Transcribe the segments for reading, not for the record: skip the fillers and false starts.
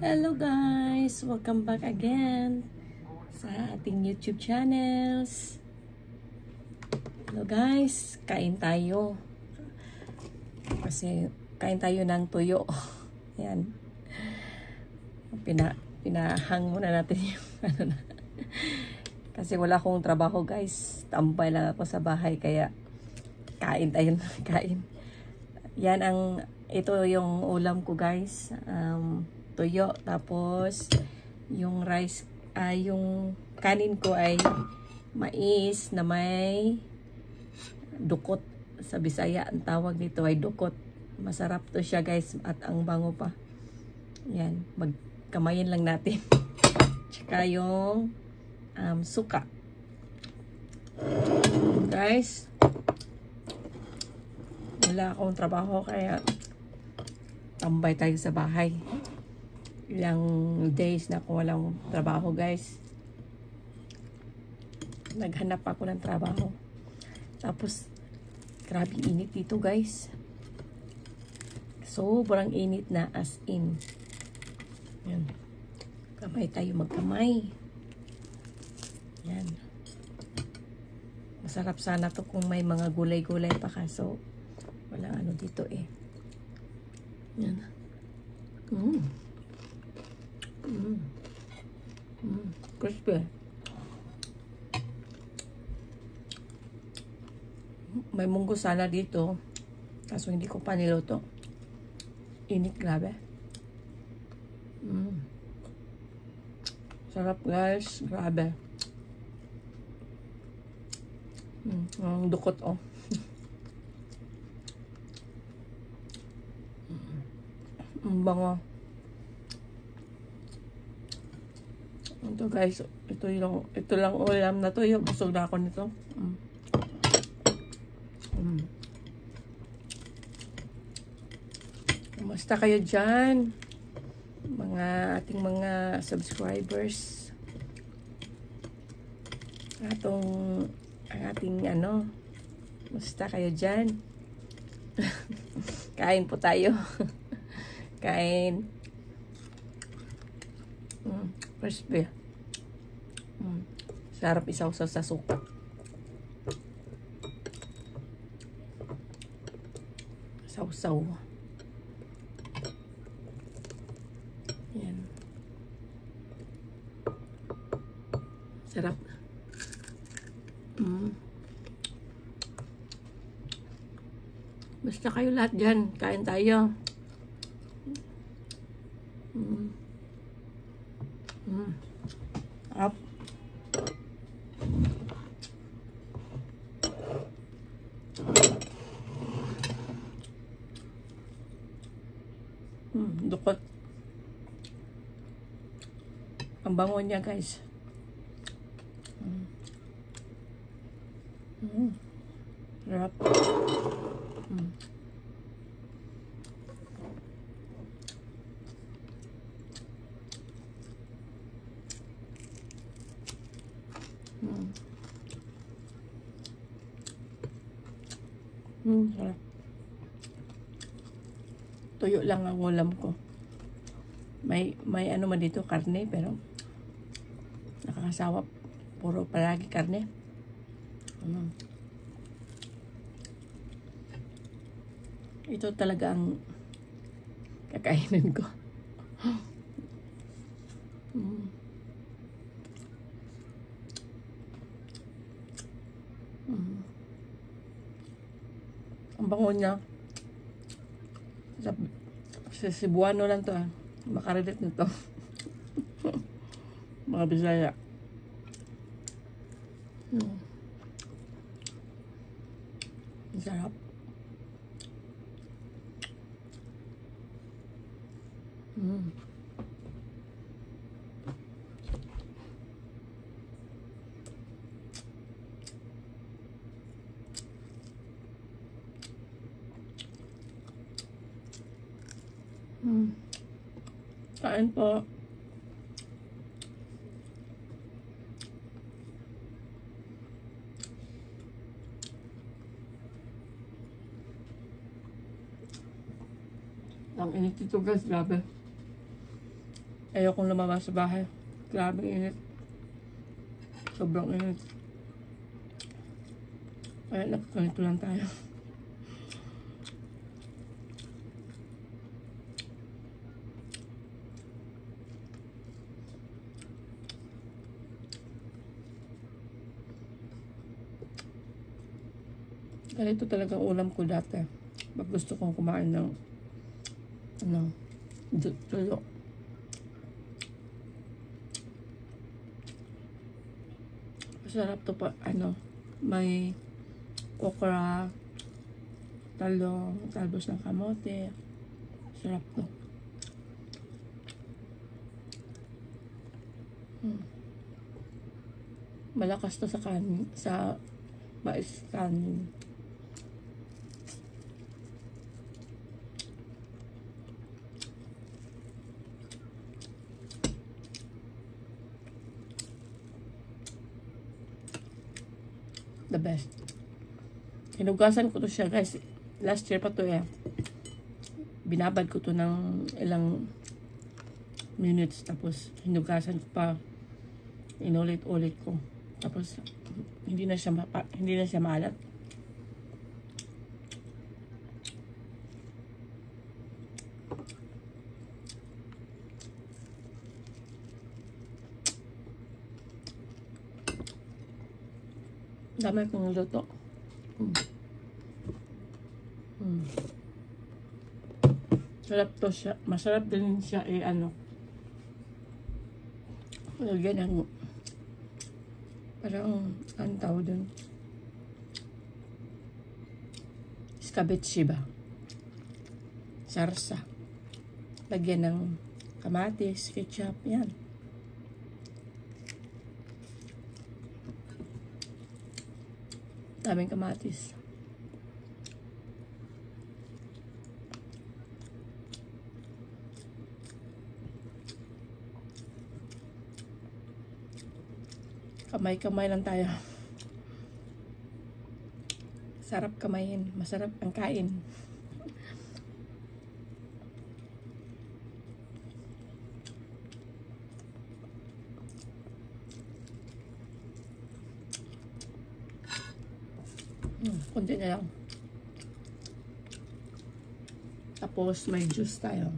Hello guys! Welcome back again sa ating YouTube channels. Hello guys! Kain tayo. Kasi kain tayo ng tuyo. Yan. Pinahang muna natin yung ano na. Kasi wala akong trabaho guys. Tambay lang ako sa bahay kaya kain tayo na kain. Yan ito yung ulam ko guys. Tuyo, tapos yung rice, yung kanin ko ay mais na may dukot. Sa Bisaya ang tawag nito ay dukot. Masarap to siya guys at ang bango pa. Yan, magkamayin lang natin. Tsaka yung suka. Guys, wala akong trabaho kaya tambay tayo sa bahay. Ilang days na ako walang trabaho guys. Naghanap ako ng trabaho. Tapos grabe init dito guys. Sobrang init na as in. Yan. Kamay tayo magkamay. Yan. Masarap sana to kung may mga gulay-gulay pa kaso walang ano dito eh. Yan. Crispy. May munggo sana dito. Kaso hindi ko pa niluto. Init grabe. Sarap guys. Grabe. Ang dukot oh. Ang bango. Ito guys, ito lang ulam na to. Yung busog na ako nito. Kumusta kayo dyan? Ating mga subscribers. Ang ating ano. Kumusta kayo dyan? Kain po tayo. Kain. Crispy. Sarap isaw-saw sa suka. Saw-saw. Yan. Sarap. Basta kayo lahat dyan. Kain tayo. Up. Dukot. Ang bango niya guys. Sarap. Sarap. Tuyo lang ang ulam ko. May ano man dito, karne, pero nakakasawa. Puro palagi karne. Ito talaga ang kakainin ko. Ang bango niya. Sa Cebuano lang to. Makaredit nito. Mga Bisaya. Sarap. Kain po. Ang init ito guys, grabe. Ayokong lumabas sa bahay. Grabe init. Sobrang init. Kaya ganito lang tayo. Ganito talaga ulam ko dati. Pag gusto kong kumain ng tuyo. Masarap to pa, may okra, talong, talbos ng kamote. Sarap to. Malakas to sa kanin, sa mais kanin. The best. Hinugasan ko to siya, guys. Last year pa to eh. Binabad ko to ng ilang minutes. Tapos hinugasan ko pa. Inulit-ulit ko. Tapos hindi na siya maalat. Dami kong luto. Sarap to siya. Masarap din siya lagyan ng parang ang tawag dun, escabeche ba? Sarsa. Lagyan ng kamatis, ketchup, yan. Daming kamatis. Kamay-kamay lang tayo. Sarap kamayin. Masarap ang kain. Kunti na lang. Tapos may juice tayo.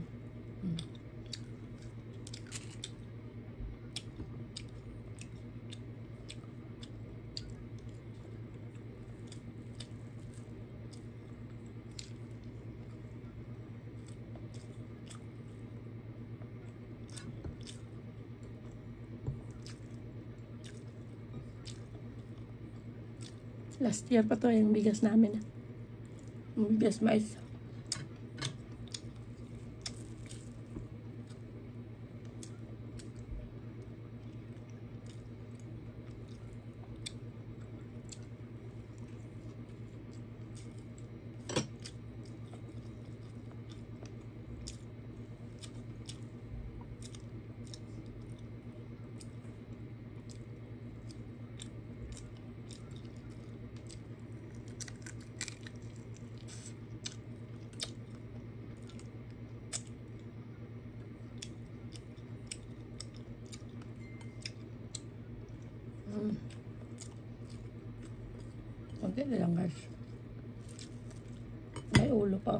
Last year pa to yung bigas namin. Yung bigas mais. Konti na lang, guys. May ulo pa.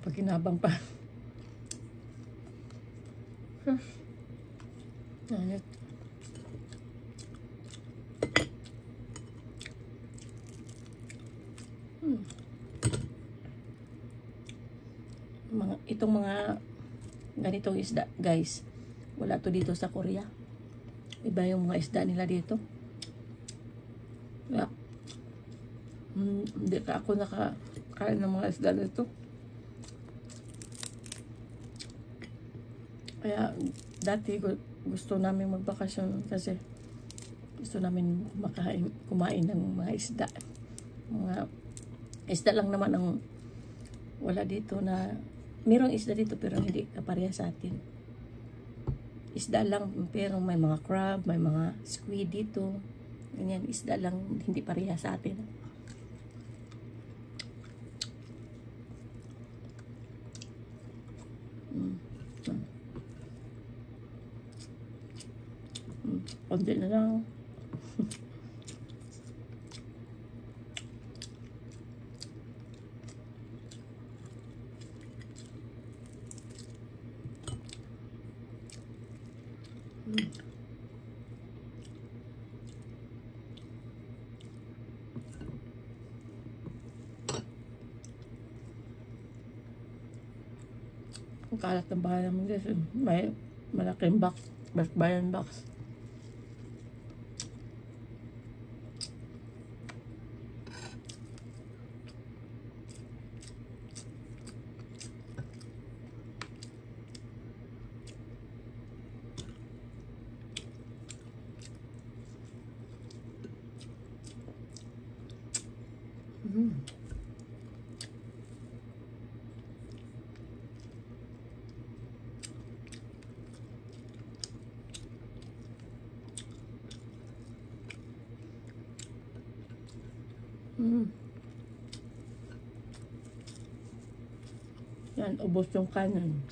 Pakinabang pa. Nanit. Itong mga ganitong isda, guys, wala to dito sa Korea. Iba yung mga isda nila dito. Kaya, hindi ka ako nakakain ng mga isda dito. Kaya dati gusto namin magbakasyon kasi gusto namin kumain ng mga isda. Mga isda lang naman ang Wala dito na, mayroong isda dito pero hindi kapareha sa atin. Isda lang pero may mga crab, may mga squid dito. Ganyan, isda lang hindi pareha sa atin. Konti na lang. Ang kalat ng bahay naman guys. May malaking box. Best Buy box. Yan, ubos yung kanin.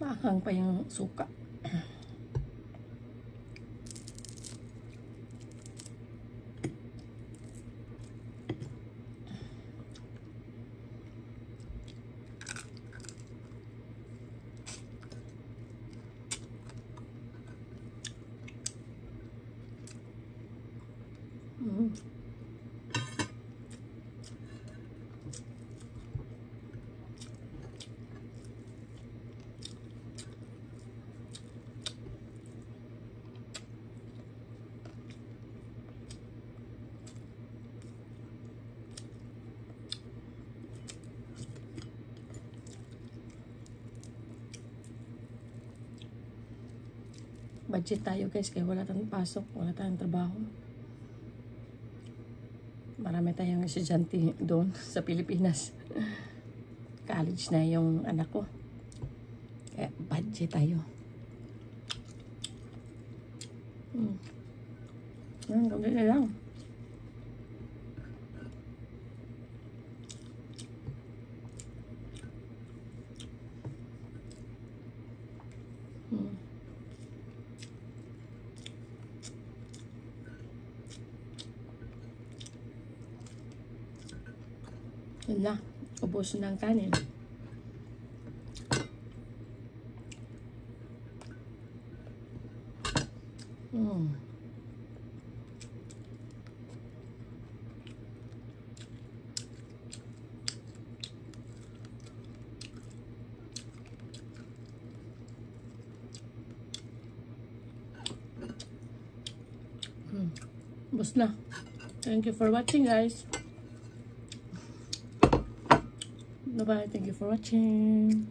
Mahang pa yung suka. Budget tayo guys, kaya wala tayong pasok, wala tayong trabaho. Marami tayong estudyante doon sa Pilipinas. College na yung anak ko. Kaya budget tayo. Gawin na lang. Yun na, ubos na ang kanin. Ubos na. Thank you for watching guys. Bye-bye. Thank you for watching.